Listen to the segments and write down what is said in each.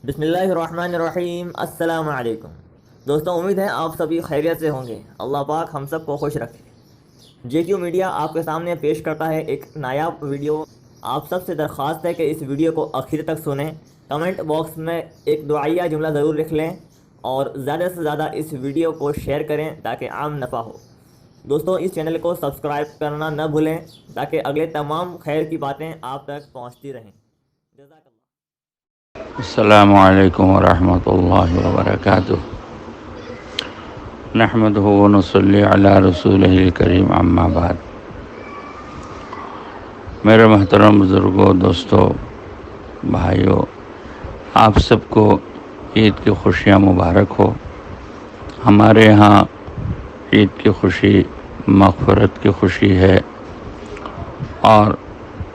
بسم اللہ الرحمن الرحیم، السلام علیکم دوستوں، امید ہے آپ سبھی خیریت سے ہوں گے۔ اللہ پاک ہم سب کو خوش رکھے۔ جے کیو میڈیا آپ کے سامنے پیش کرتا ہے ایک نایاب ویڈیو۔ آپ سب سے درخواست ہے کہ اس ویڈیو کو آخر تک سنیں، کمنٹ باکس میں ایک دعائیہ جملہ ضرور لکھ لیں اور زیادہ سے زیادہ اس ویڈیو کو شیئر کریں تاکہ عام نفع ہو۔ دوستوں، اس چینل کو سبسکرائب کرنا نہ بھولیں تاکہ اگلے تمام خیر کی باتیں آپ تک پہنچتی رہیں۔ جزاک اللہ۔ السلام علیکم ورحمۃ اللہ وبرکاتہ۔ نحمدہ ونصلی علی رسولہ الکریم، اما بعد۔ میرے محترم بزرگوں، دوستوں، بھائیوں، آپ سب کو عید کی خوشیاں مبارک ہو۔ ہمارے ہاں عید کی خوشی مغفرت کی خوشی ہے، اور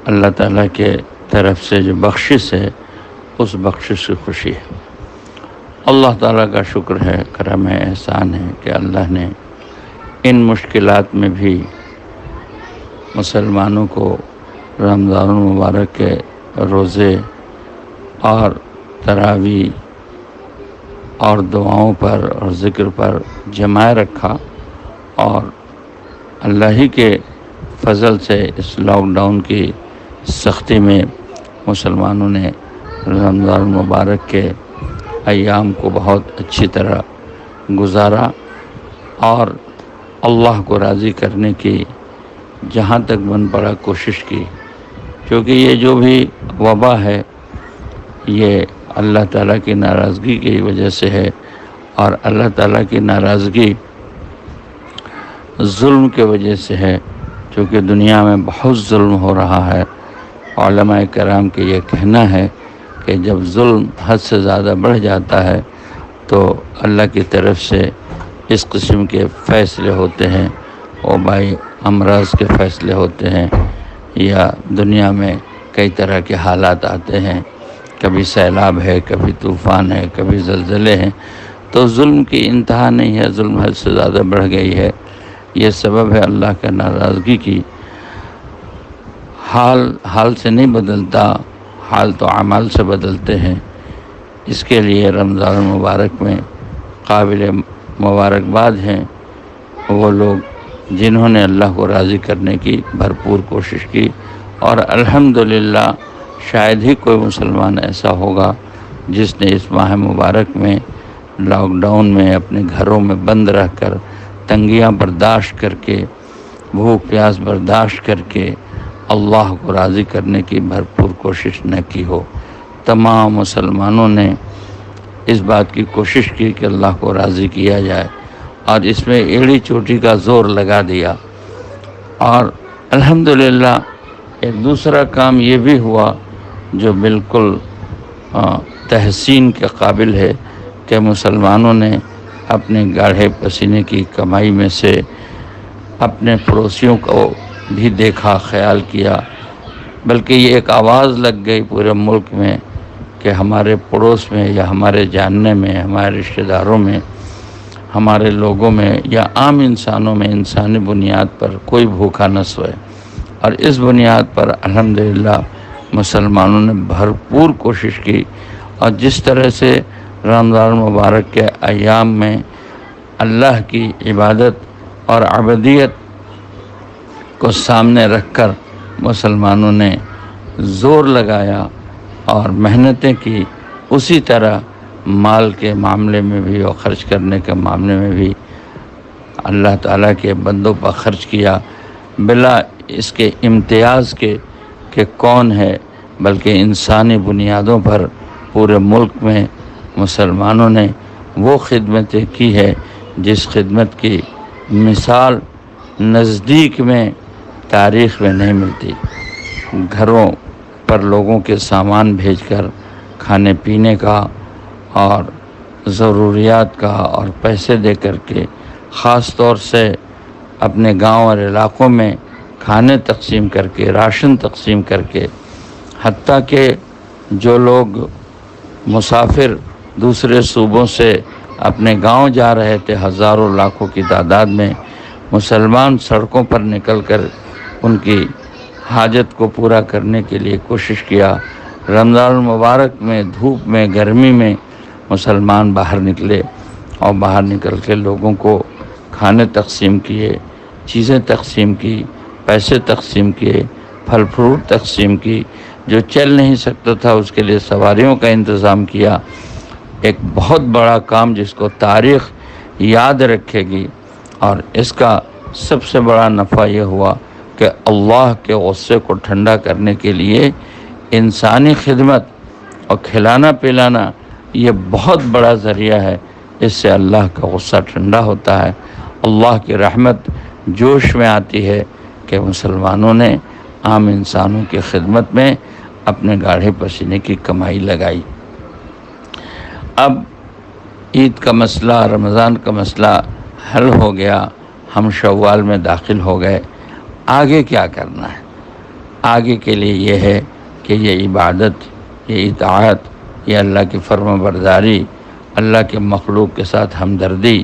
اللہ تعالیٰ کے طرف سے جو بخشش ہے اس بخشش کی خوشی ہے۔ اللہ تعالیٰ کا شکر ہے، کرم ہے، احسان ہے کہ اللہ نے ان مشکلات میں بھی مسلمانوں کو رمضان المبارک کے روزے اور تراویح اور دعاؤں پر اور ذکر پر جمائے رکھا، اور اللہ ہی کے فضل سے اس لاک ڈاؤن کی سختی میں مسلمانوں نے رمضان المبارک کے ایام کو بہت اچھی طرح گزارا اور اللہ کو راضی کرنے کی جہاں تک بن پڑا کوشش کی، کیونکہ یہ جو بھی وبا ہے یہ اللہ تعالیٰ کی ناراضگی کی وجہ سے ہے، اور اللہ تعالیٰ کی ناراضگی ظلم کی وجہ سے ہے، کیونکہ دنیا میں بہت ظلم ہو رہا ہے۔ علماء کرام کے یہ کہنا ہے کہ جب ظلم حد سے زیادہ بڑھ جاتا ہے تو اللہ کی طرف سے اس قسم کے فیصلے ہوتے ہیں، وبائی امراض کے فیصلے ہوتے ہیں، یا دنیا میں کئی طرح کے حالات آتے ہیں، کبھی سیلاب ہے، کبھی طوفان ہے، کبھی زلزلے ہیں۔ تو ظلم کی انتہا نہیں ہے، ظلم حد سے زیادہ بڑھ گئی ہے۔ یہ سبب ہے اللہ کے ناراضگی کی۔ حال سے نہیں بدلتا، حال تو اعمال سے بدلتے ہیں۔ اس کے لیے رمضان المبارک میں قابل مبارکباد ہیں وہ لوگ جنہوں نے اللہ کو راضی کرنے کی بھرپور کوشش کی، اور الحمدللہ شاید ہی کوئی مسلمان ایسا ہوگا جس نے اس ماہ مبارک میں لاک ڈاؤن میں اپنے گھروں میں بند رہ کر، تنگیاں برداشت کر کے، بھوک پیاس برداشت کر کے اللہ کو راضی کرنے کی بھرپور کوشش نہ کی ہو۔ تمام مسلمانوں نے اس بات کی کوشش کی کہ اللہ کو راضی کیا جائے، اور اس میں ایڑی چوٹی کا زور لگا دیا۔ اور الحمدللہ ایک دوسرا کام یہ بھی ہوا جو بالکل تحسین کے قابل ہے کہ مسلمانوں نے اپنے گاڑھے پسینے کی کمائی میں سے اپنے پڑوسیوں کو بھی دیکھا، خیال کیا، بلکہ یہ ایک آواز لگ گئی پورے ملک میں کہ ہمارے پڑوس میں یا ہمارے جاننے میں، ہمارے رشتہ داروں میں، ہمارے لوگوں میں یا عام انسانوں میں انسانی بنیاد پر کوئی بھوکا نہ سوئے۔ اور اس بنیاد پر الحمدللہ مسلمانوں نے بھرپور کوشش کی، اور جس طرح سے رمضان مبارک کے ایام میں اللہ کی عبادت اور عبودیت کو سامنے رکھ کر مسلمانوں نے زور لگایا اور محنتیں کی، اسی طرح مال کے معاملے میں بھی اور خرچ کرنے کے معاملے میں بھی اللہ تعالیٰ کے بندوں پر خرچ کیا، بلا اس کے امتیاز کے کہ کون ہے، بلکہ انسانی بنیادوں پر پورے ملک میں مسلمانوں نے وہ خدمتیں کی ہے جس خدمت کی مثال نزدیک میں تاریخ میں نہیں ملتی۔ گھروں پر لوگوں کے سامان بھیج کر کھانے پینے کا اور ضروریات کا اور پیسے دے کر کے، خاص طور سے اپنے گاؤں اور علاقوں میں کھانے تقسیم کر کے، راشن تقسیم کر کے، حتیٰ کہ جو لوگ مسافر دوسرے صوبوں سے اپنے گاؤں جا رہے تھے، ہزاروں لاکھوں کی تعداد میں مسلمان سڑکوں پر نکل کر ان کی حاجت کو پورا کرنے کے لیے کوشش کیا، رمضان المبارک میں دھوپ میں گرمی میں مسلمان باہر نکلے اور باہر نکل کے لوگوں کو کھانے تقسیم کیے، چیزیں تقسیم کی، پیسے تقسیم کیے، پھل فروٹ تقسیم کی، جو چل نہیں سکتا تھا اس کے لیے سواریوں کا انتظام کیا۔ ایک بہت بڑا کام جس کو تاریخ یاد رکھے گی، اور اس کا سب سے بڑا نفع یہ ہوا کہ اللہ کے غصے کو ٹھنڈا کرنے کے لیے انسانی خدمت اور کھلانا پلانا یہ بہت بڑا ذریعہ ہے۔ اس سے اللہ کا غصہ ٹھنڈا ہوتا ہے، اللہ کی رحمت جوش میں آتی ہے کہ مسلمانوں نے عام انسانوں کی خدمت میں اپنے گاڑھے پسینے کی کمائی لگائی۔ اب عید کا مسئلہ، رمضان کا مسئلہ حل ہو گیا، ہم شوال میں داخل ہو گئے۔ آگے کیا کرنا ہے؟ آگے کے لیے یہ ہے کہ یہ عبادت، یہ اطاعت، یہ اللہ کی فرما برداری، اللہ کے مخلوق کے ساتھ ہمدردی،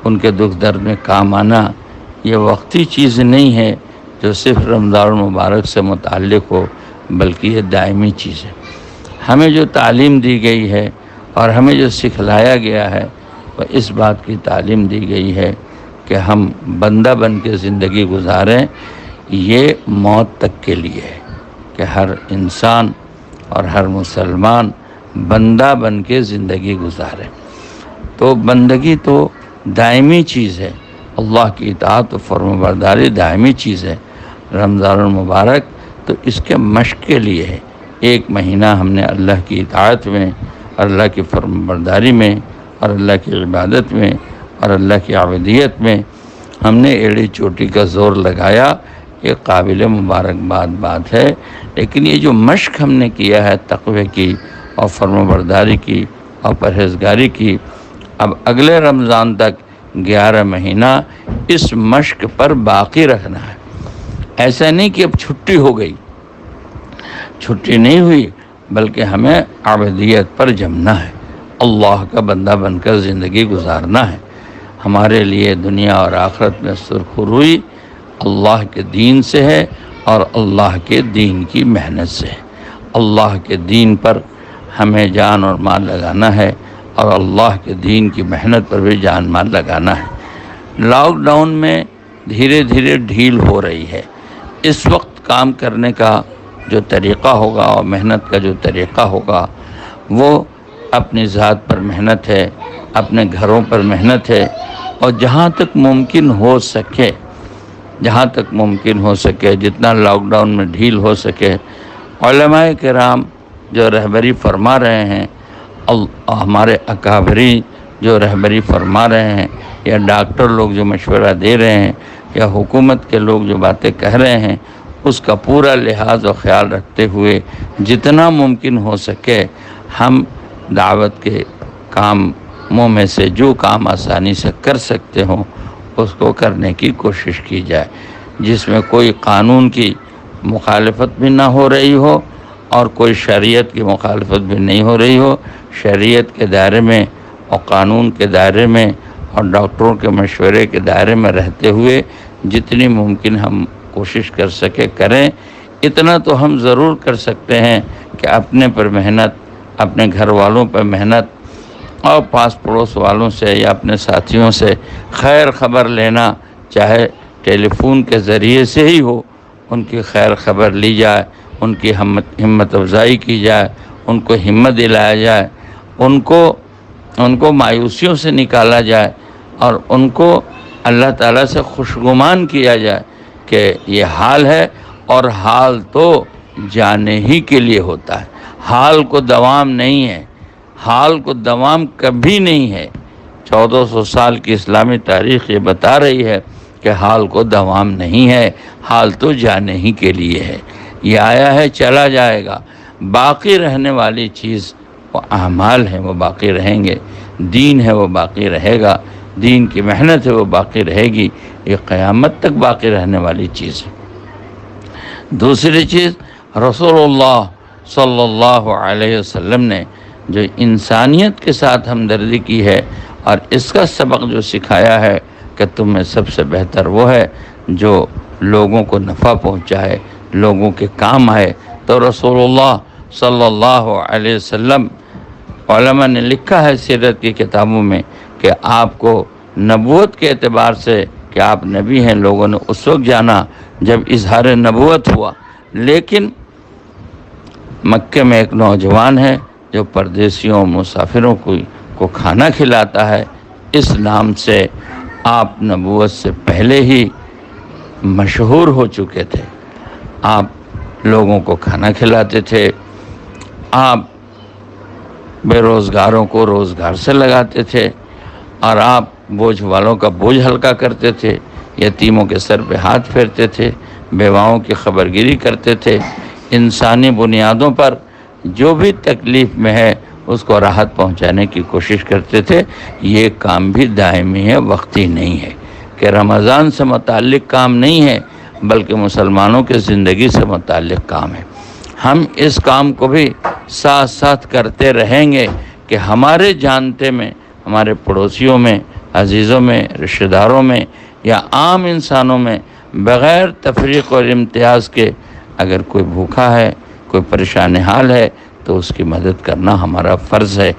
ان کے دکھ درد میں کام آنا، یہ وقتی چیز نہیں ہے جو صرف رمضان المبارک سے متعلق ہو، بلکہ یہ دائمی چیز ہے۔ ہمیں جو تعلیم دی گئی ہے اور ہمیں جو سکھلایا گیا ہے وہ اس بات کی تعلیم دی گئی ہے کہ ہم بندہ بن کے زندگی گزاریں، یہ موت تک کے لیے ہے کہ ہر انسان اور ہر مسلمان بندہ بن کے زندگی گزارے۔ تو بندگی تو دائمی چیز ہے، اللہ کی اطاعت و فرما برداری دائمی چیز ہے۔ رمضان المبارک تو اس کے مشق کے لیے ہے۔ ایک مہینہ ہم نے اللہ کی اطاعت میں اور اللہ کی فرما برداری میں اور اللہ کی عبادت میں اور اللہ کی عبودیت میں ہم نے ایڑی چوٹی کا زور لگایا، یہ قابل مبارکباد بات ہے۔ لیکن یہ جو مشق ہم نے کیا ہے تقوی کی اور فرما برداری کی اور پرہیزگاری کی، اب اگلے رمضان تک 11 مہینہ اس مشق پر باقی رکھنا ہے۔ ایسا نہیں کہ اب چھٹی ہو گئی، چھٹی نہیں ہوئی، بلکہ ہمیں عبودیت پر جمنا ہے، اللہ کا بندہ بن کر زندگی گزارنا ہے۔ ہمارے لیے دنیا اور آخرت میں سرخروئی اللہ کے دین سے ہے اور اللہ کے دین کی محنت سے ہے۔ اللہ کے دین پر ہمیں جان اور مال لگانا ہے اور اللہ کے دین کی محنت پر بھی جان مال لگانا ہے۔ لاک ڈاؤن میں دھیرے دھیرے ڈھیل ہو رہی ہے۔ اس وقت کام کرنے کا جو طریقہ ہوگا اور محنت کا جو طریقہ ہوگا وہ اپنی ذات پر محنت ہے، اپنے گھروں پر محنت ہے، اور جہاں تک ممکن ہو سکے، جتنا لاک ڈاؤن میں ڈھیل ہو سکے، علماء کرام جو رہبری فرما رہے ہیں، ہمارے اکابرین جو رہبری فرما رہے ہیں، یا ڈاکٹر لوگ جو مشورہ دے رہے ہیں، یا حکومت کے لوگ جو باتیں کہہ رہے ہیں، اس کا پورا لحاظ و خیال رکھتے ہوئے جتنا ممکن ہو سکے ہم دعوت کے کاموں میں سے جو کام آسانی سے کر سکتے ہوں اس کو کرنے کی کوشش کی جائے، جس میں کوئی قانون کی مخالفت بھی نہ ہو رہی ہو اور کوئی شریعت کی مخالفت بھی نہیں ہو رہی ہو۔ شریعت کے دائرے میں اور قانون کے دائرے میں اور ڈاکٹروں کے مشورے کے دائرے میں رہتے ہوئے جتنی ممکن ہم کوشش کر سکے کریں۔ اتنا تو ہم ضرور کر سکتے ہیں کہ اپنے پر محنت، اپنے گھر والوں پر محنت، اور پاس پڑوس والوں سے یا اپنے ساتھیوں سے خیر خبر لینا، چاہے ٹیلی فون کے ذریعے سے ہی ہو، ان کی خیر خبر لی جائے، ان کی ہمت افزائی کی جائے، ان کو ہمت دلایا جائے، ان کو مایوسیوں سے نکالا جائے، اور ان کو اللہ تعالیٰ سے خوشگمان کیا جائے کہ یہ حال ہے، اور حال تو جانے ہی کے لیے ہوتا ہے، حال کو دوام نہیں ہے، حال کو دوام کبھی نہیں ہے۔ 1400 سال کی اسلامی تاریخ یہ بتا رہی ہے کہ حال کو دوام نہیں ہے، حال تو جانے ہی کے لیے ہے، یہ آیا ہے چلا جائے گا۔ باقی رہنے والی چیز وہ اعمال ہیں، وہ باقی رہیں گے، دین ہے وہ باقی رہے گا، دین کی محنت ہے وہ باقی رہے گی، یہ قیامت تک باقی رہنے والی چیز ہے۔ دوسری چیز، رسول اللہ صلی اللہ علیہ وسلم نے جو انسانیت کے ساتھ ہمدردی کی ہے اور اس کا سبق جو سکھایا ہے کہ تم میں سب سے بہتر وہ ہے جو لوگوں کو نفع پہنچائے، لوگوں کے کام آئے، تو رسول اللہ صلی اللہ علیہ وسلم، علماء نے لکھا ہے سیرت کی کتابوں میں کہ آپ کو نبوت کے اعتبار سے کہ آپ نبی ہیں لوگوں نے اس وقت جانا جب اظہار نبوت ہوا، لیکن مکے میں ایک نوجوان ہے جو پردیسیوں مسافروں کو کھانا کھلاتا ہے، اس نام سے آپ نبوت سے پہلے ہی مشہور ہو چکے تھے۔ آپ لوگوں کو کھانا کھلاتے تھے، آپ بے روزگاروں کو روزگار سے لگاتے تھے، اور آپ بوجھ والوں کا بوجھ ہلکا کرتے تھے، یتیموں کے سر پہ ہاتھ پھیرتے تھے، بیواؤں کی خبرگیری کرتے تھے، انسانی بنیادوں پر جو بھی تکلیف میں ہے اس کو راحت پہنچانے کی کوشش کرتے تھے۔ یہ کام بھی دائمی ہے، وقتی نہیں ہے کہ رمضان سے متعلق کام نہیں ہے، بلکہ مسلمانوں کے زندگی سے متعلق کام ہے۔ ہم اس کام کو بھی ساتھ ساتھ کرتے رہیں گے کہ ہمارے جانتے میں، ہمارے پڑوسیوں میں، عزیزوں میں، رشتہ داروں میں یا عام انسانوں میں بغیر تفریق اور امتیاز کے اگر کوئی بھوکا ہے، کوئی پریشان حال ہے تو اس کی مدد کرنا ہمارا فرض ہے۔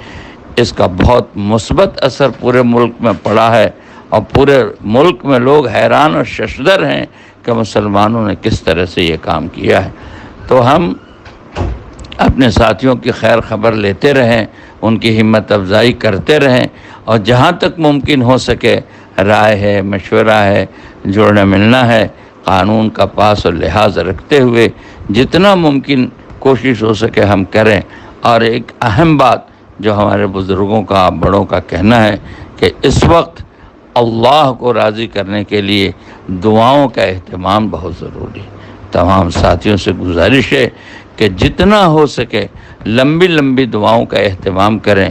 اس کا بہت مثبت اثر پورے ملک میں پڑا ہے، اور پورے ملک میں لوگ حیران اور ششدر ہیں کہ مسلمانوں نے کس طرح سے یہ کام کیا ہے۔ تو ہم اپنے ساتھیوں کی خیر خبر لیتے رہیں، ان کی ہمت افزائی کرتے رہیں، اور جہاں تک ممکن ہو سکے رائے ہے، مشورہ ہے، جوڑنا ملنا ہے، قانون کا پاس اور لحاظ رکھتے ہوئے جتنا ممکن کوشش ہو سکے ہم کریں۔ اور ایک اہم بات جو ہمارے بزرگوں کا، بڑوں کا کہنا ہے کہ اس وقت اللہ کو راضی کرنے کے لیے دعاؤں کا اہتمام بہت ضروری ہے۔ تمام ساتھیوں سے گزارش ہے کہ جتنا ہو سکے لمبی لمبی دعاؤں کا اہتمام کریں،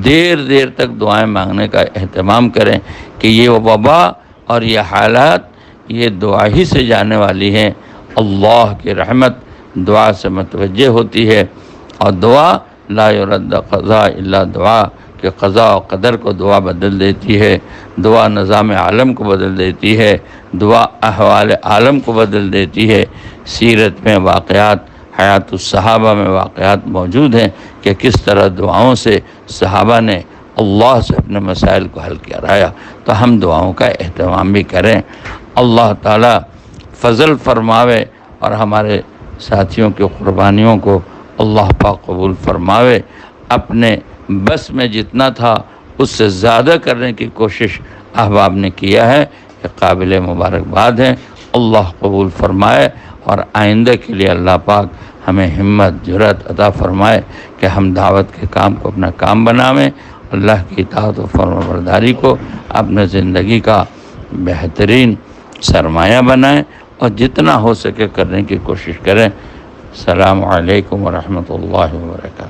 دیر دیر تک دعائیں مانگنے کا اہتمام کریں کہ یہ وبا اور یہ حالات یہ دعا ہی سے جانے والی ہیں۔ اللہ کی رحمت دعا سے متوجہ ہوتی ہے، اور دعا لا يرد قضاء الا دعا، کہ قضاء و قدر کو دعا بدل دیتی ہے، دعا نظام عالم کو بدل دیتی ہے، دعا احوال عالم کو بدل دیتی ہے۔ سیرت میں واقعات، حیات الصحابہ میں واقعات موجود ہیں کہ کس طرح دعاؤں سے صحابہ نے اللہ سے اپنے مسائل کو حل کرایا۔ تو ہم دعاؤں کا اہتمام بھی کریں، اللہ تعالیٰ فضل فرماوے اور ہمارے ساتھیوں کی قربانیوں کو اللہ پاک قبول فرماوے۔ اپنے بس میں جتنا تھا اس سے زیادہ کرنے کی کوشش احباب نے کیا ہے، یہ قابل مبارکباد ہیں۔ اللہ قبول فرمائے، اور آئندہ کے لیے اللہ پاک ہمیں ہمت جرأت عطا فرمائے کہ ہم دعوت کے کام کو اپنا کام بنائیں، اللہ کی اطاعت و فرمانبرداری کو اپنے زندگی کا بہترین سرمایہ بنائیں، اور جتنا ہو سکے کرنے کی کوشش کریں۔ السلام علیکم ورحمۃ اللہ وبرکاتہ۔